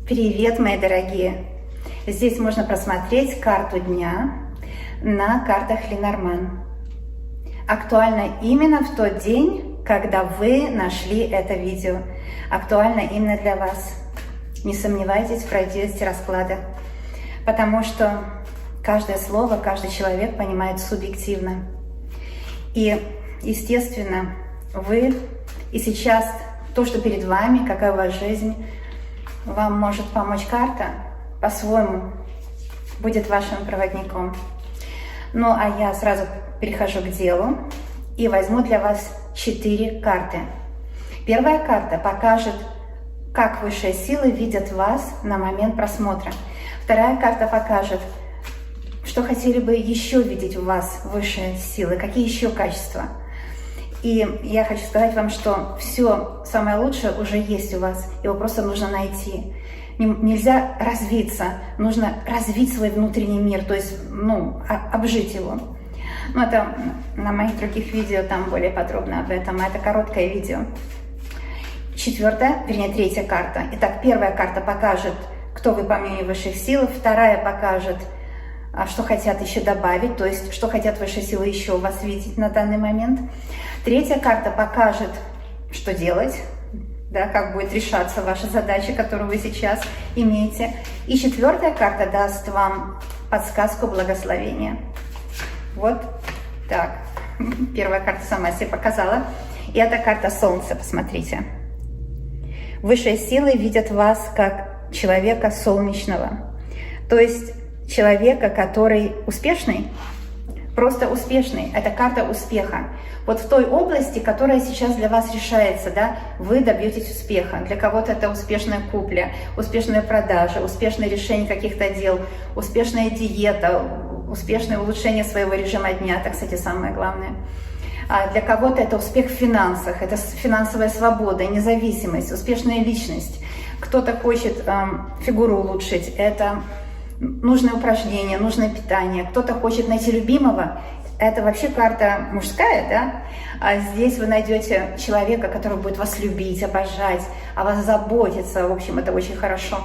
Привет, мои дорогие! Здесь можно просмотреть карту дня на картах Ленорман. Актуально именно в тот день, когда вы нашли это видео. Актуально именно для вас. Не сомневайтесь в правдивости расклада, потому что каждое слово, каждый человек понимает субъективно. И, естественно, вы и сейчас то, что перед вами, какая у вас жизнь, вам может помочь карта по-своему, будет вашим проводником. Ну, а я сразу перехожу к делу и возьму для вас 4 карты. Первая карта покажет, как высшие силы видят вас на момент просмотра. Вторая карта покажет, что хотели бы еще видеть у вас высшие силы, какие еще качества. И я хочу сказать вам, что все самое лучшее уже есть у вас, его просто нужно найти. Нельзя развиться, нужно развить свой внутренний мир, то есть, обжить его. Это на моих других видео, там более подробно об этом, а это короткое видео. Третья карта. Итак, первая карта покажет, кто вы по мнению высших сил, вторая покажет, что хотят еще добавить, то есть, что хотят высшие силы еще у вас видеть на данный момент. Третья карта покажет, что делать, да, как будет решаться ваша задача, которую вы сейчас имеете. И четвертая карта даст вам подсказку благословения. Вот так. Первая карта сама себе показала. И это карта Солнца, посмотрите. Высшие силы видят вас как человека солнечного. То есть человека, который успешный, просто успешный. Это карта успеха. Вот в той области, которая сейчас для вас решается, да, вы добьетесь успеха. Для кого-то это успешная купля, успешная продажа, успешное решение каких-то дел, успешная диета, успешное улучшение своего режима дня. Это, кстати, самое главное. А для кого-то это успех в финансах, это финансовая свобода, независимость, успешная личность. Кто-то хочет фигуру улучшить, это нужное упражнение, нужное питание. Кто-то хочет найти любимого. Это вообще карта мужская, да? А здесь вы найдете человека, который будет вас любить, обожать, о вас заботиться. В общем, это очень хорошо.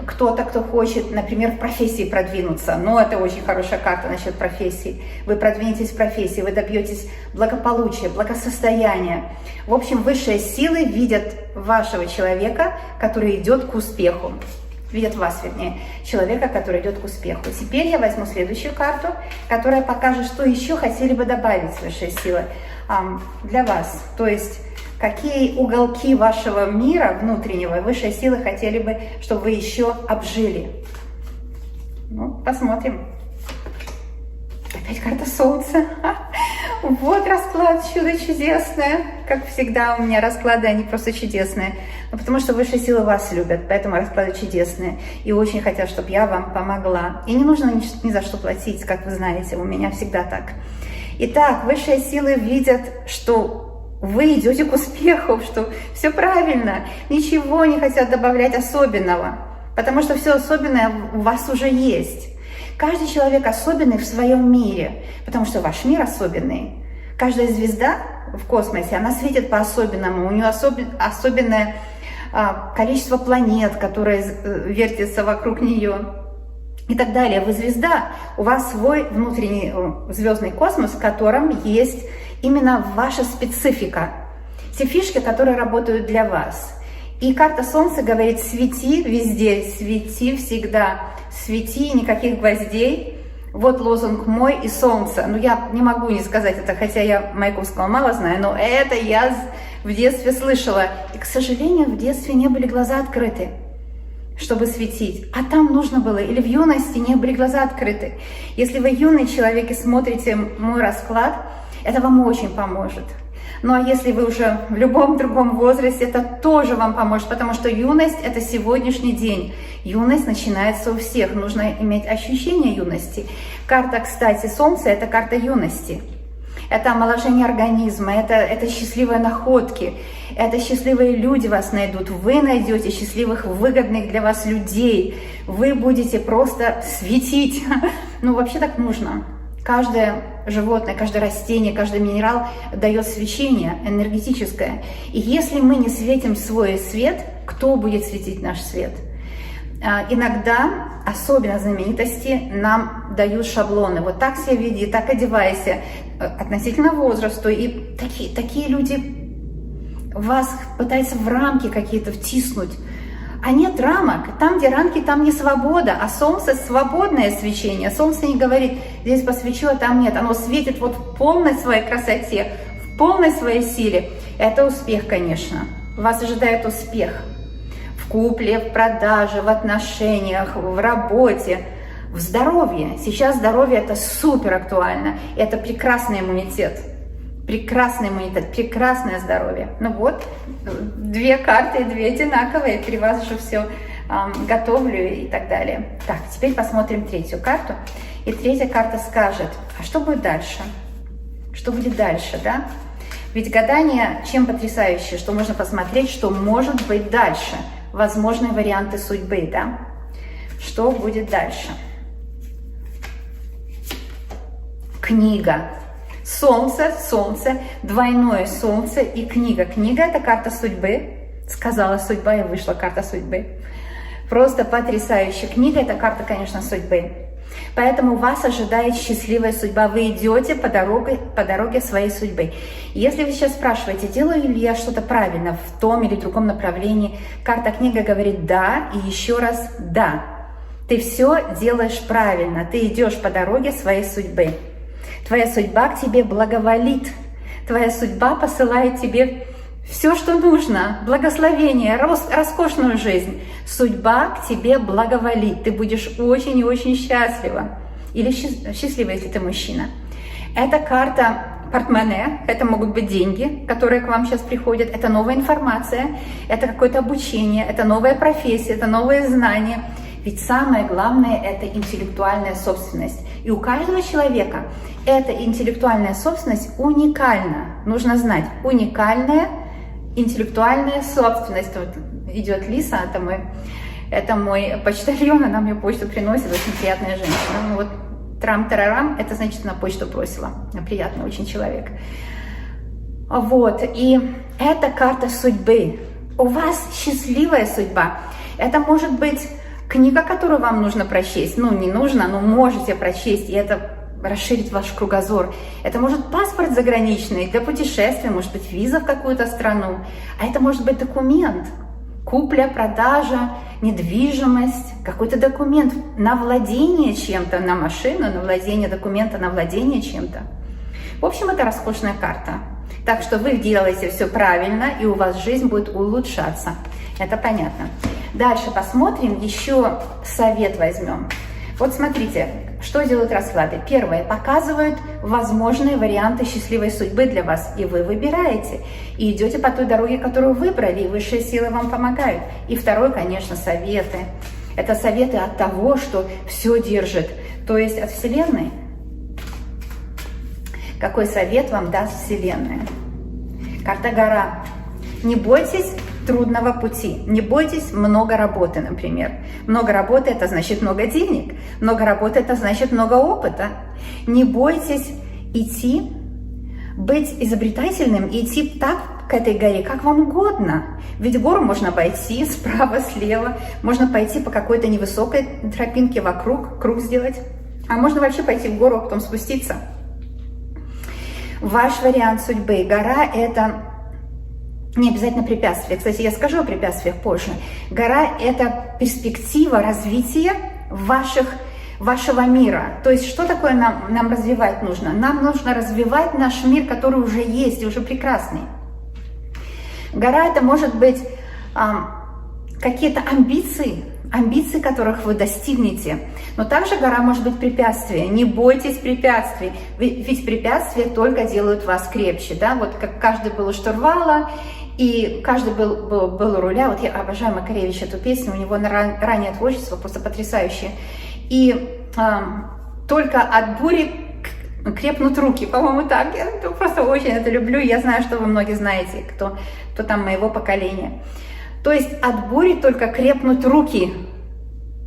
Кто-то, кто хочет, например, в профессии продвинуться. Это очень хорошая карта насчет профессии. Вы продвинетесь в профессии, вы добьетесь благополучия, благосостояния. В общем, высшие силы видят вашего человека, который идет к успеху. Видят вас, вернее, человека, который идет к успеху. Теперь я возьму следующую карту, которая покажет, что еще хотели бы добавить высшие силы для вас. То есть, какие уголки вашего мира внутреннего высшие силы хотели бы, чтобы вы еще обжили. Посмотрим. Опять карта Солнца. Вот расклад, чудо чудесное. Как всегда у меня расклады, они просто чудесные. Потому что высшие силы вас любят, поэтому расклады чудесные. И очень хотят, чтобы я вам помогла. И не нужно ни за что платить, как вы знаете, у меня всегда так. Итак, высшие силы видят, что вы идете к успеху, что все правильно. Ничего не хотят добавлять особенного, потому что все особенное у вас уже есть. Каждый человек особенный в своем мире, потому что ваш мир особенный. Каждая звезда в космосе, она светит по-особенному, у нее особенное количество планет, которые вертятся вокруг нее и так далее. Вы звезда, у вас свой внутренний звездный космос, в котором есть именно ваша специфика, те фишки, которые работают для вас. И карта Солнца говорит: свети везде, свети всегда, свети, никаких гвоздей. Вот лозунг мой и Солнце. Я не могу не сказать это, хотя я Маяковского мало знаю, но это я в детстве слышала. И, к сожалению, в детстве не были глаза открыты, чтобы светить. А там нужно было, или в юности не были глаза открыты. Если вы юный человек и смотрите мой расклад, это вам очень поможет. А если вы уже в любом другом возрасте, это тоже вам поможет, потому что юность – это сегодняшний день. Юность начинается у всех, нужно иметь ощущение юности. Карта, кстати, Солнца – это карта юности. Это омоложение организма, это счастливые находки, это счастливые люди вас найдут. Вы найдете счастливых, выгодных для вас людей. Вы будете просто светить. Вообще так нужно. Каждое животное, каждое растение, каждый минерал дает свечение энергетическое. И если мы не светим свой свет, кто будет светить наш свет? Иногда, особенно знаменитости, нам дают шаблоны. Вот так себя веди, так одевайся, относительно возрасту. И такие люди вас пытаются в рамки какие-то втиснуть. А нет рамок. Там, где рамки, там не свобода, а солнце — свободное свечение. Солнце не говорит, здесь посвечу, а там нет. Оно светит вот в полной своей красоте, в полной своей силе. Это успех, конечно. Вас ожидает успех. В купле, в продаже, в отношениях, в работе, в здоровье. Сейчас здоровье — это супер актуально. Это прекрасный иммунитет. Прекрасный иммунитет, прекрасное здоровье. Ну вот, две карты, две одинаковые. При вас же все готовлю и так далее. Так, теперь посмотрим третью карту. И третья карта скажет, а что будет дальше? Что будет дальше, да? Ведь гадание чем потрясающе, что можно посмотреть, что может быть дальше. Возможные варианты судьбы, да? Что будет дальше? Книга. Солнце, солнце, двойное солнце и книга. Книга — это карта судьбы. Сказала судьба, и вышла карта судьбы. Просто потрясающая книга. Это карта, конечно, судьбы. Поэтому вас ожидает счастливая судьба. Вы идете по дороге своей судьбы. Если вы сейчас спрашиваете, делаю ли я что-то правильно в том или другом направлении, карта книга говорит «да» и еще раз «да». Ты все делаешь правильно. Ты идешь по дороге своей судьбы. Твоя судьба к тебе благоволит. Твоя судьба посылает тебе все, что нужно. Благословение, роскошную жизнь. Судьба к тебе благоволит. Ты будешь очень и очень счастлива. Или счастлива, если ты мужчина. Это карта портмоне. Это могут быть деньги, которые к вам сейчас приходят. Это новая информация. Это какое-то обучение. Это новая профессия. Это новые знания. Ведь самое главное — это интеллектуальная собственность. И у каждого человека эта интеллектуальная собственность уникальна. Нужно знать, уникальная интеллектуальная собственность. Вот идет Лиса, это мой почтальон, она мне почту приносит, очень приятная женщина. Ну вот трам-тарарам, это значит, она почту бросила. Приятный очень человек. Вот, и это карта судьбы. У вас счастливая судьба. Это может быть книга, которую вам нужно прочесть. Ну, не нужно, но можете прочесть, и это расширить ваш кругозор. Это может паспорт заграничный для путешествия, может быть виза в какую-то страну, а это может быть документ, купля, продажа, недвижимость, какой-то документ на владение чем-то, на машину, на владение документа, на владение чем-то. В общем, это роскошная карта. Так что вы делаете все правильно, и у вас жизнь будет улучшаться. Это понятно. Дальше посмотрим, еще совет возьмем. Вот смотрите, что делают расклады. Первое, показывают возможные варианты счастливой судьбы для вас, и вы выбираете. И идете по той дороге, которую выбрали, и высшие силы вам помогают. И второе, конечно, советы. Это советы от того, что все держит, то есть от Вселенной. Какой совет вам даст Вселенная? Карта гора. Не бойтесь трудного пути. Не бойтесь много работы, например. Много работы — это значит много денег. Много работы — это значит много опыта. Не бойтесь идти, быть изобретательным и идти так к этой горе, как вам угодно. Ведь гору можно обойти справа, слева. Можно пойти по какой-то невысокой тропинке вокруг, круг сделать. А можно вообще пойти в гору, а потом спуститься. Ваш вариант судьбы. Гора — это не обязательно препятствие. Кстати, я скажу о препятствиях позже. Гора — это перспектива развития вашего мира. То есть, что такое нам развивать нужно? Нам нужно развивать наш мир, который уже есть и уже прекрасный. Гора — это может быть какие-то амбиции, которых вы достигнете. Но также гора может быть препятствие. Не бойтесь препятствий, ведь препятствия только делают вас крепче. Да? Вот как каждый был у штурвала, и каждый был у руля. Вот я обожаю Макаревича, эту песню, у него раннее творчество просто потрясающее. И только от бури крепнут руки, по-моему, так. Я просто очень это люблю. Я знаю, что вы многие знаете, кто там моего поколения. То есть от бури только крепнут руки,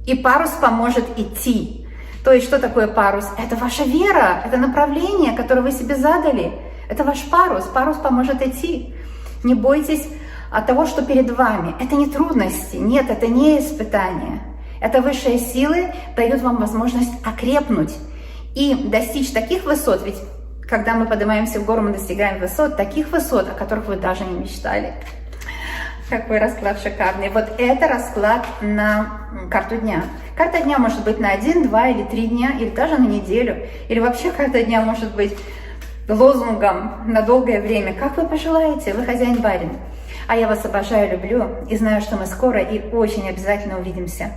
и парус поможет идти. То есть что такое парус? Это ваша вера, это направление, которое вы себе задали. Это ваш парус, парус поможет идти. Не бойтесь от того, что перед вами. Это не трудности, нет, это не испытания. Это высшие силы дают вам возможность окрепнуть и достичь таких высот, ведь когда мы поднимаемся в гору, мы достигаем высот, таких высот, о которых вы даже не мечтали. Какой расклад шикарный. Вот это расклад на карту дня. Карта дня может быть на 1, 2 или 3 дня, или даже на неделю. Или вообще карта дня может быть лозунгом на долгое время. Как вы пожелаете, вы хозяин-барин. А я вас обожаю, люблю и знаю, что мы скоро и очень обязательно увидимся.